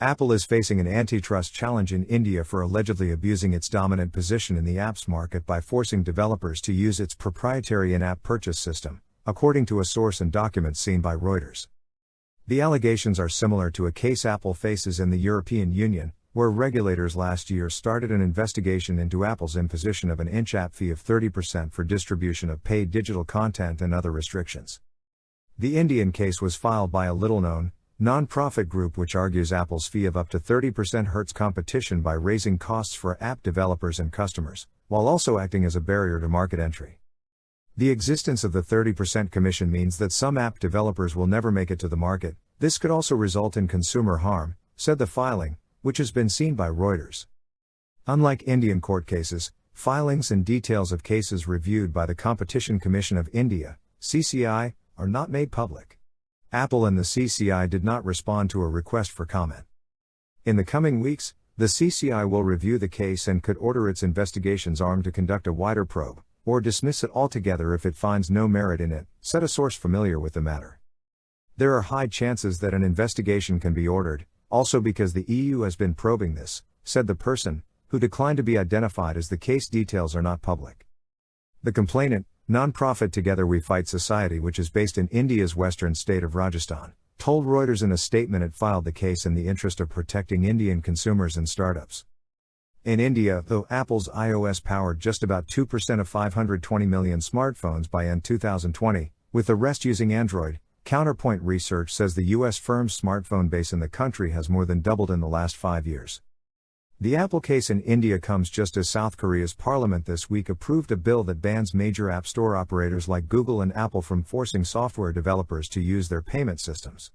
Apple is facing an antitrust challenge in India for allegedly abusing its dominant position in the apps market by forcing developers to use its proprietary in-app purchase system, according to a source and documents seen by Reuters. The allegations are similar to a case Apple faces in the European Union, where regulators last year started an investigation into Apple's imposition of an in-app fee of 30% for distribution of paid digital content and other restrictions. The Indian case was filed by a little-known, non-profit group which argues Apple's fee of up to 30% hurts competition by raising costs for app developers and customers, while also acting as a barrier to market entry. The existence of the 30% commission means that some app developers will never make it to the market. This could also result in consumer harm, said the filing, which has been seen by Reuters. Unlike Indian court cases, filings and details of cases reviewed by the Competition Commission of India, CCI, are not made public. Apple and the CCI did not respond to a request for comment. In the coming weeks, the CCI will review the case and could order its investigations arm to conduct a wider probe, or dismiss it altogether if it finds no merit in it, said a source familiar with the matter. There are high chances that an investigation can be ordered, also because the EU has been probing this, said the person, who declined to be identified as the case details are not public. The complainant, non-profit Together We Fight Society, which is based in India's western state of Rajasthan, told Reuters in a statement it filed the case in the interest of protecting Indian consumers and startups. In India, though Apple's iOS powered just about 2% of 520 million smartphones by end 2020, with the rest using Android, Counterpoint Research says the US firm's smartphone base in the country has more than doubled in the last 5 years. The Apple case in India comes just as South Korea's parliament this week approved a bill that bans major app store operators like Google and Apple from forcing software developers to use their payment systems.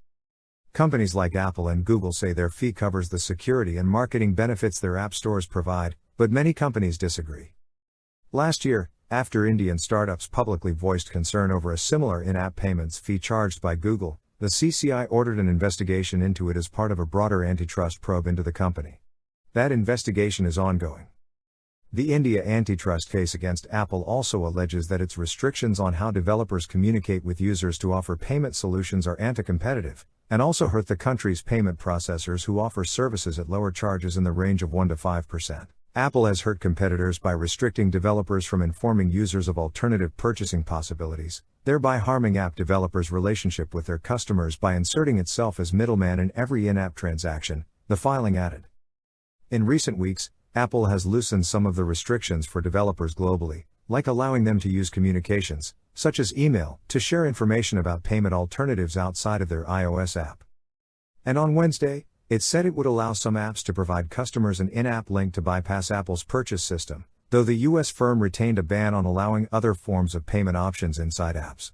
Companies like Apple and Google say their fee covers the security and marketing benefits their app stores provide, but many companies disagree. Last year, after Indian startups publicly voiced concern over a similar in-app payments fee charged by Google, the CCI ordered an investigation into it as part of a broader antitrust probe into the company. That investigation is ongoing. The India antitrust case against Apple also alleges that its restrictions on how developers communicate with users to offer payment solutions are anti-competitive, and also hurt the country's payment processors who offer services at lower charges in the range of 1 to 5%. Apple has hurt competitors by restricting developers from informing users of alternative purchasing possibilities, thereby harming app developers' relationship with their customers by inserting itself as middleman in every in-app transaction, the filing added. In recent weeks, Apple has loosened some of the restrictions for developers globally, like allowing them to use communications, such as email, to share information about payment alternatives outside of their iOS app. And on Wednesday, it said it would allow some apps to provide customers an in-app link to bypass Apple's purchase system, though the US firm retained a ban on allowing other forms of payment options inside apps.